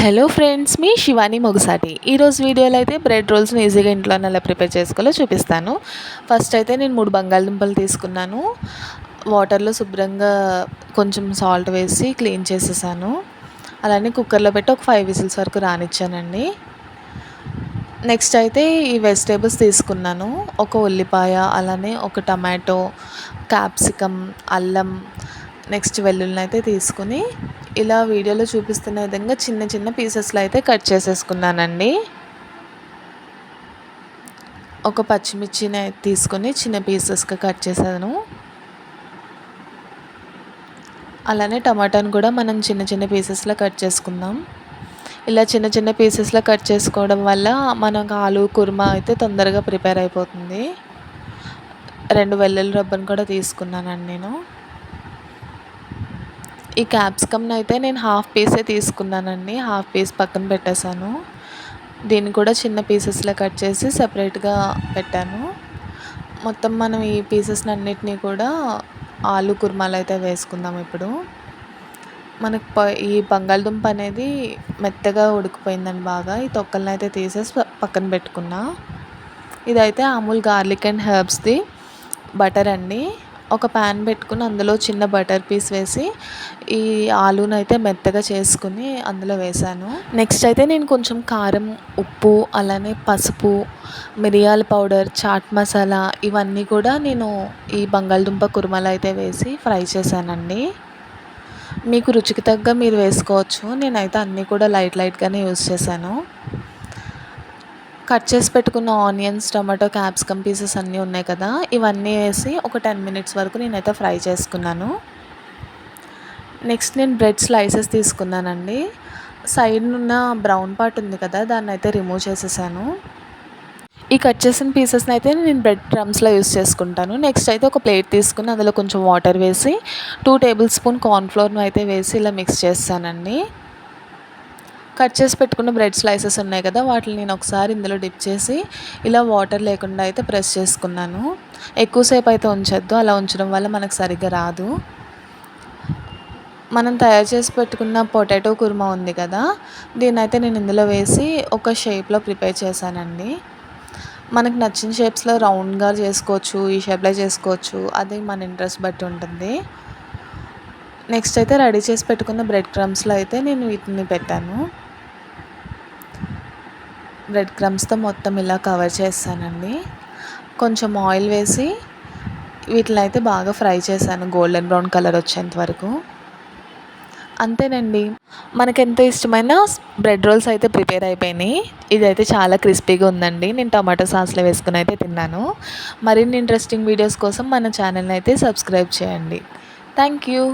Hello friends, మీ శివాని మొగసాటి. ఈరోజు వీడియోలో అయితే బ్రెడ్ రోల్స్ని ఈజీగా ఇంట్లోనే ఎలా ప్రిపేర్ చేసుకోవాలో చూపిస్తాను. ఫస్ట్ అయితే నేను 3 బంగాళదుంపలు తీసుకున్నాను. వాటర్లో శుభ్రంగా కొంచెం సాల్ట్ వేసి క్లీన్ చేసేసాను. అలానే కుక్కర్లో పెట్టి ఒక 5 విజిల్స్ వరకు రానిచ్చానండి. నెక్స్ట్ అయితే ఈ వెజిటేబుల్స్ తీసుకున్నాను. ఒక ఉల్లిపాయ, అలానే ఒక టమాటో, క్యాప్సికమ్, అల్లం, నెక్స్ట్ వెల్లుల్లిని అయితే తీసుకుని ఇలా వీడియోలో చూపిస్తున్న విధంగా చిన్న చిన్న పీసెస్లో అయితే కట్ చేసేసుకున్నానండి. ఒక పచ్చిమిర్చిని తీసుకొని చిన్న పీసెస్గా కట్ చేశాను. అలానే టమాటాను కూడా మనం చిన్న చిన్న పీసెస్లో కట్ చేసుకుందాం. ఇలా చిన్న చిన్న పీసెస్లో కట్ చేసుకోవడం వల్ల మనకు ఆలు కుర్మా అయితే తొందరగా ప్రిపేర్ అయిపోతుంది. 2 వెల్లుల్లి రబ్బను కూడా తీసుకున్నానండి నేను. ఈ క్యాప్సికమ్ని అయితే నేను హాఫ్ పీసే తీసుకున్నానండి. హాఫ్ పీస్ పక్కన పెట్టేశాను. దీన్ని కూడా చిన్న పీసెస్లో కట్ చేసి సపరేట్గా పెట్టాను. మొత్తం మనం ఈ పీసెస్ని అన్నిటినీ కూడా ఆలు కుర్మాలు అయితే వేసుకుందాం. ఇప్పుడు మనకు ఈ బంగాళదుంప అనేది మెత్తగా ఉడికిపోయిందండి బాగా. ఈ తొక్కలను అయితే తీసేసి పక్కన పెట్టుకున్నా. ఇదైతే అమూల్ గార్లిక్ అండ్ హెర్బ్స్ది బటర్ అండి. ఒక ప్యాన్ పెట్టుకుని అందులో చిన్న బటర్ పీస్ వేసి ఈ ఆలూని అయితే మెత్తగా చేసుకుని అందులో వేసాను. నెక్స్ట్ అయితే నేను కొంచెం కారం, ఉప్పు, అలానే పసుపు, మిరియాల పౌడర్, చాట్ మసాలా ఇవన్నీ కూడా నేను ఈ బంగాళదుంప కుర్మలో అయితే వేసి ఫ్రై చేశానండి. మీకు రుచికి తగ్గ మీరు వేసుకోవచ్చు. నేనైతే అన్నీ కూడా లైట్గానే యూస్ చేశాను. కట్ చేసి పెట్టుకున్న ఆనియన్స్, టమాటో, క్యాప్సికమ్ పీసెస్ అన్నీ ఉన్నాయి కదా, ఇవన్నీ వేసి ఒక 10 మినిట్స్ వరకు నేనైతే ఫ్రై చేసుకున్నాను. నెక్స్ట్ నేను బ్రెడ్ స్లైసెస్ తీసుకున్నానండి. సైడ్ ఉన్న బ్రౌన్ పార్ట్ ఉంది కదా, దాన్ని అయితే రిమూవ్ చేసేసాను. ఈ కట్ చేసిన పీసెస్ని అయితే నేను బ్రెడ్ క్రమ్స్లో యూస్ చేసుకుంటాను. నెక్స్ట్ అయితే ఒక ప్లేట్ తీసుకుని అందులో కొంచెం వాటర్ వేసి 2 టేబుల్ స్పూన్ కార్న్ఫ్లోర్ను అయితే వేసి ఇలా మిక్స్ చేస్తానండి. కట్ చేసి పెట్టుకున్న బ్రెడ్ స్లైసెస్ ఉన్నాయి కదా, వాటిని నేను ఒకసారి ఇందులో డిప్ చేసి ఇలా వాటర్ లేకుండా అయితే ప్రెస్ చేసుకున్నాను. ఎక్కువసేపు అయితే ఉంచొద్దు, అలా ఉంచడం వల్ల మనకు సరిగ్గా రాదు. మనం తయారు చేసి పెట్టుకున్న పొటాటో కుర్మా ఉంది కదా, దీన్ని అయితే నేను ఇందులో వేసి ఒక షేప్లో ప్రిపేర్ చేశానండి. మనకు నచ్చిన షేప్స్లో రౌండ్గా చేసుకోవచ్చు, ఈ షేప్లో చేసుకోవచ్చు, అది మన ఇంట్రెస్ట్ బట్టి ఉంటుంది. నెక్స్ట్ అయితే రెడీ చేసి పెట్టుకున్న బ్రెడ్ క్రమ్స్లో అయితే నేను వీటిని పెట్టాను. బ్రెడ్ క్రమ్స్తో మొత్తం ఇలా కవర్ చేస్తానండి. కొంచెం ఆయిల్ వేసి వీటిని అయితే బాగా ఫ్రై చేశాను, గోల్డెన్ బ్రౌన్ కలర్ వచ్చేంత వరకు. అంతేనండి, మనకెంతో ఇష్టమైన బ్రెడ్ రోల్స్ అయితే ప్రిపేర్ అయిపోయినాయి. ఇదైతే చాలా క్రిస్పీగా ఉందండి. నేను టమాటో సాస్లో వేసుకుని అయితే తిన్నాను. మరిన్ని ఇంట్రెస్టింగ్ వీడియోస్ కోసం మన ఛానల్ని అయితే సబ్స్క్రైబ్ చేయండి. Thank you.